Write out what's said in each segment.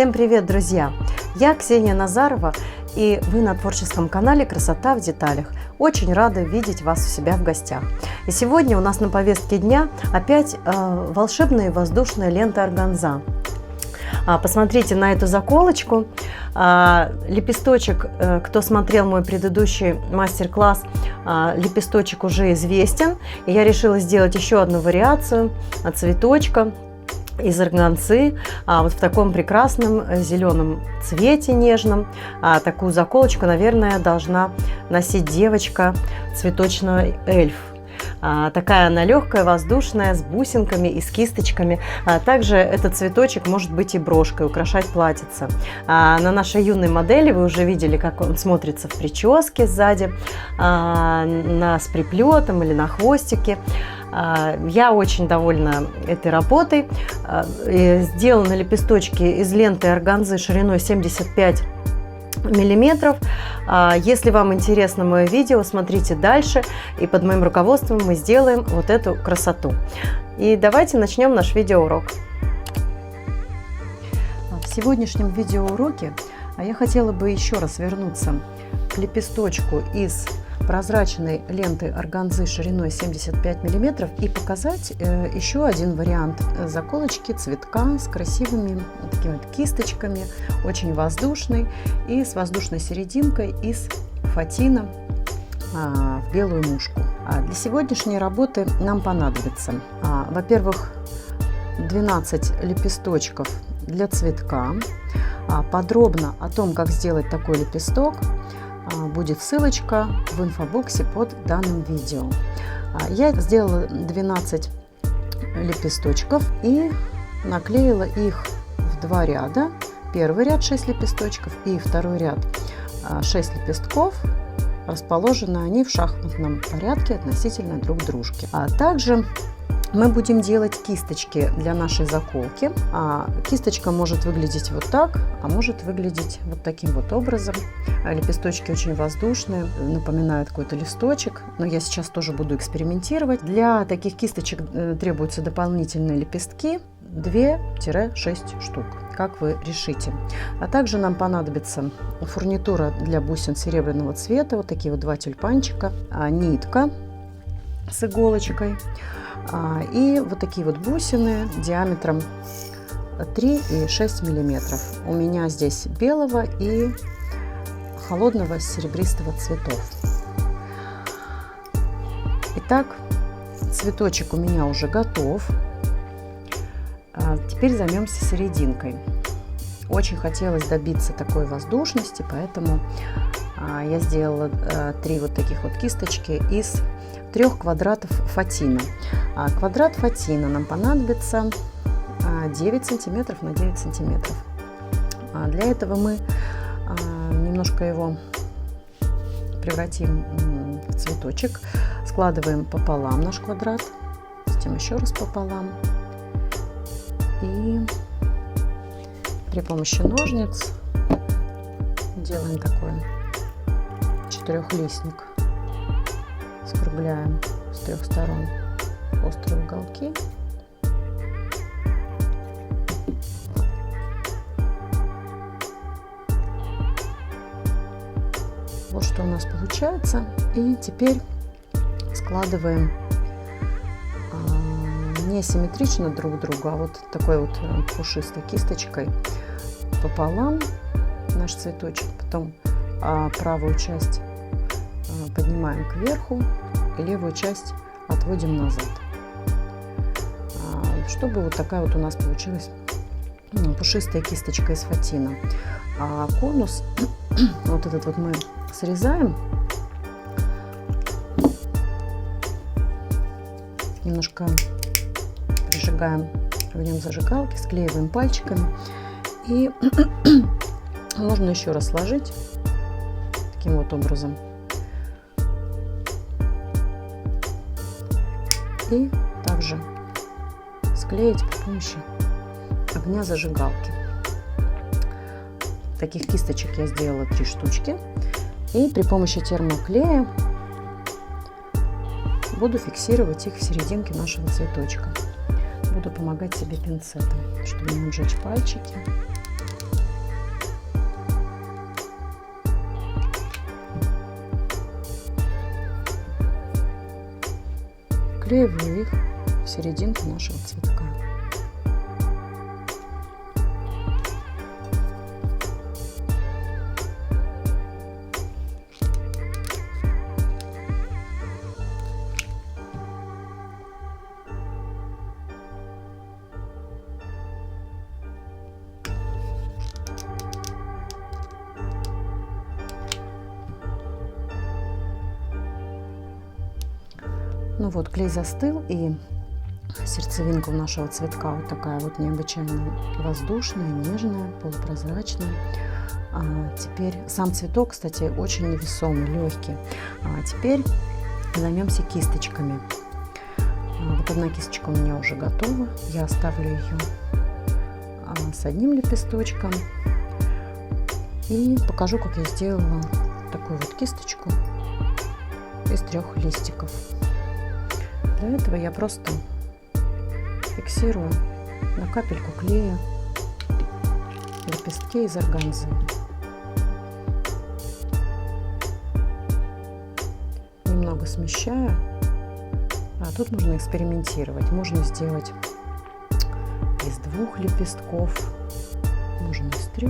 Всем привет, друзья! Я Ксения Назарова, и вы на творческом канале «Красота в деталях». Очень рада видеть вас у себя в гостях. И сегодня у нас на повестке дня опять волшебные воздушные ленты органза. Посмотрите на эту заколочку. Лепесточек, кто смотрел мой предыдущий мастер-класс, лепесточек уже известен. И я решила сделать еще одну вариацию цветочка из органзы, вот в таком прекрасном зеленом цвете нежном. Такую заколочку, наверное, должна носить девочка цветочный эльф. Такая она легкая, воздушная, с бусинками и с кисточками. Также этот цветочек может быть и брошкой, украшать платьице. На нашей юной модели вы уже видели, как он смотрится в прическе сзади, с приплетом или на хвостике. Я очень довольна этой работой. Сделаны лепесточки из ленты органзы шириной 75 миллиметров. Если вам интересно мое видео, смотрите дальше, и под моим руководством мы сделаем вот эту красоту. И давайте начнем наш видеоурок. В сегодняшнем видеоуроке я хотела бы еще раз вернуться к лепесточку из прозрачной ленты органзы шириной 75 миллиметров и показать еще один вариант заколочки цветка с красивыми такими вот кисточками, очень воздушный и с воздушной серединкой из фатина в белую мушку. Для сегодняшней работы нам понадобится, во-первых, 12 лепесточков для цветка. Подробно о том, как сделать такой лепесток, будет ссылочка в инфобоксе под данным видео. Я сделала 12 лепесточков и наклеила их в два ряда. Первый ряд 6 лепесточков и второй ряд 6 лепестков. Расположены они в шахматном порядке относительно друг дружки. Также мы будем делать кисточки для нашей заколки. Кисточка может выглядеть вот так, а может выглядеть вот таким вот образом. Лепесточки очень воздушные, напоминают какой-то листочек, но я сейчас тоже буду экспериментировать. Для таких кисточек требуются дополнительные лепестки, 2-6 штук, как вы решите. Также нам понадобится фурнитура для бусин серебряного цвета, вот такие вот два тюльпанчика, нитка с иголочкой. И вот такие вот бусины диаметром 3 и 6 миллиметров. У меня здесь белого и холодного серебристого цветов. Итак, цветочек у меня уже готов. Теперь займемся серединкой. Очень хотелось добиться такой воздушности, поэтому я сделала 3 вот таких вот кисточки из 3 квадратов фатина. Квадрат фатина нам понадобится 9 сантиметров на 9 сантиметров. Для этого мы немножко его превратим в цветочек. Складываем пополам наш квадрат, затем еще раз пополам. И при помощи ножниц делаем такой четырехлистник. Скругляем с 3 сторон острые уголки. Вот что у нас получается. И теперь складываем не симметрично друг к другу, а вот такой вот пушистой кисточкой пополам наш цветочек. Потом правую часть поднимаем кверху и левую часть отводим назад, чтобы вот такая вот у нас получилась пушистая кисточка из фатина. Конус вот этот вот мы срезаем, немножко прижигаем огнем зажигалки, склеиваем пальчиками, и можно еще раз сложить таким вот образом. И также склеить при помощи огня зажигалки. Таких кисточек я сделала 3 штучки. И при помощи термоклея буду фиксировать их в серединке нашего цветочка. Буду помогать себе пинцетом, чтобы не обжечь пальчики. приклеиваю их в серединку нашего цветка. Ну вот, клей застыл, и сердцевинка у нашего цветка вот такая вот необычайно воздушная, нежная, полупрозрачная. Теперь сам цветок, кстати, очень невесомый, легкий. Теперь займемся кисточками. Вот одна кисточка у меня уже готова. Я оставлю ее с одним лепесточком. И покажу, как я сделала такую вот кисточку из 3 листиков. Для этого я просто фиксирую на капельку клея лепестки из органзы. Немного смещаю. А тут можно экспериментировать. Можно сделать из 2 лепестков, можно из 3.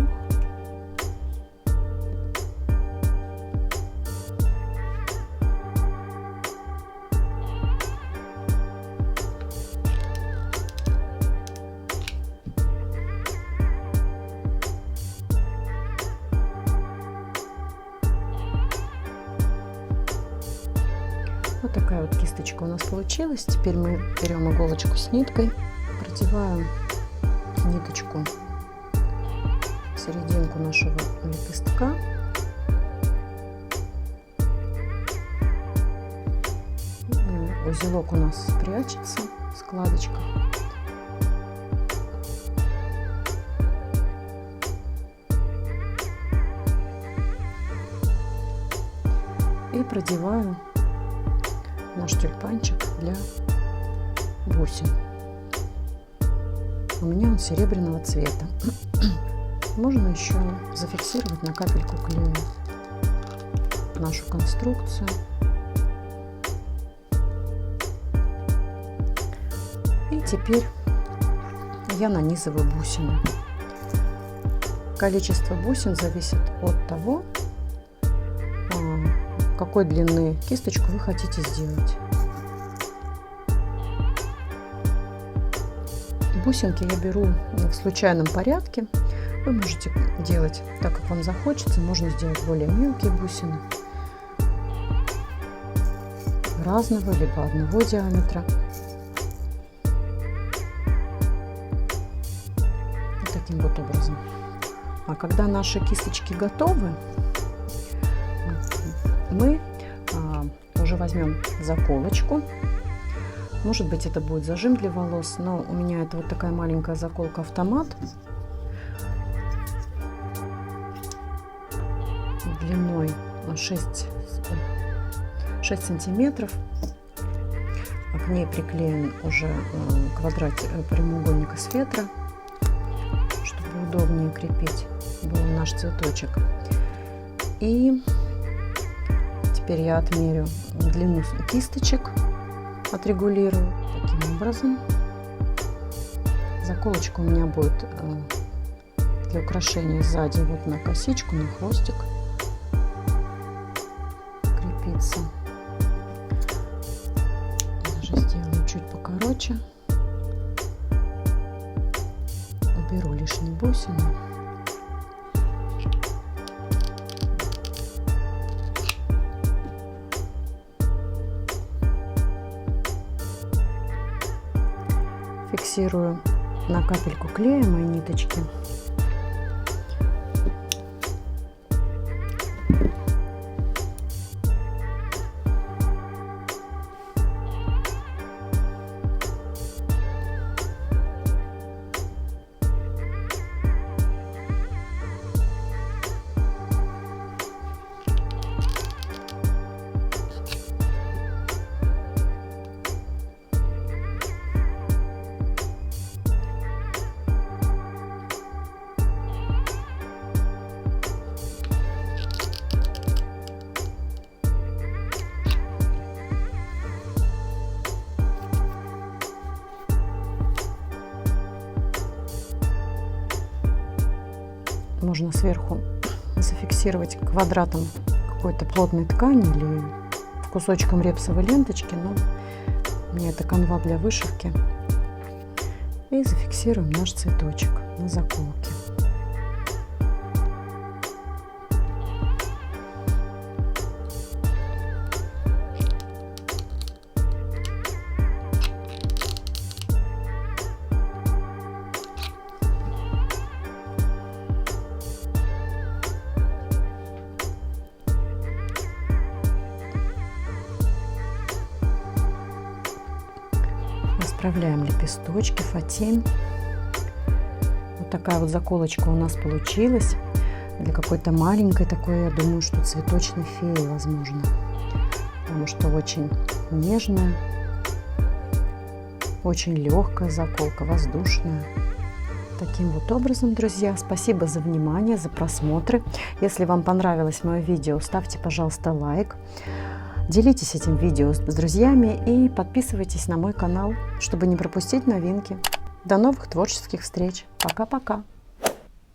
Вот такая вот кисточка у нас получилась. Теперь мы берем иголочку с ниткой, продеваем ниточку в серединку нашего лепестка. Узелок у нас прячется в складочках. И продеваю наш тюльпанчик для бусин. У меня он серебряного цвета. Можно еще зафиксировать на капельку клея нашу конструкцию. И теперь я нанизываю бусины. Количество бусин зависит от того, какой длины кисточку вы хотите сделать. Бусинки я беру в случайном порядке. Вы можете делать так, как вам захочется. Можно сделать более мелкие бусины, разного либо одного диаметра. Вот таким вот образом. А когда наши кисточки готовы, мы уже возьмем заколочку. Может быть, это будет зажим для волос, но у меня это вот такая маленькая заколка автомат длиной 6 сантиметров. К ней приклеен уже прямоугольник из фетра, чтобы удобнее крепить был наш цветочек. И теперь я отмерю длину кисточек, отрегулирую таким образом. Заколочка у меня будет для украшения сзади вот на косичку, на хвостик крепиться. Даже сделаю чуть покороче. Уберу лишние бусины. Фиксирую на капельку клея мои ниточки. можно сверху зафиксировать квадратом какой-то плотной ткани или кусочком репсовой ленточки, но у меня это канва для вышивки. И зафиксируем наш цветочек на заколке. Расправляем лепесточки, фатин. Вот такая вот заколочка у нас получилась. Для какой-то маленькой такой, я думаю, что цветочной феи, возможно. Потому что очень нежная, очень легкая заколка, воздушная. Таким вот образом, друзья, спасибо за внимание, за просмотры. Если вам понравилось мое видео, ставьте, пожалуйста, лайк. Делитесь этим видео с друзьями и подписывайтесь на мой канал, чтобы не пропустить новинки. До новых творческих встреч. Пока-пока.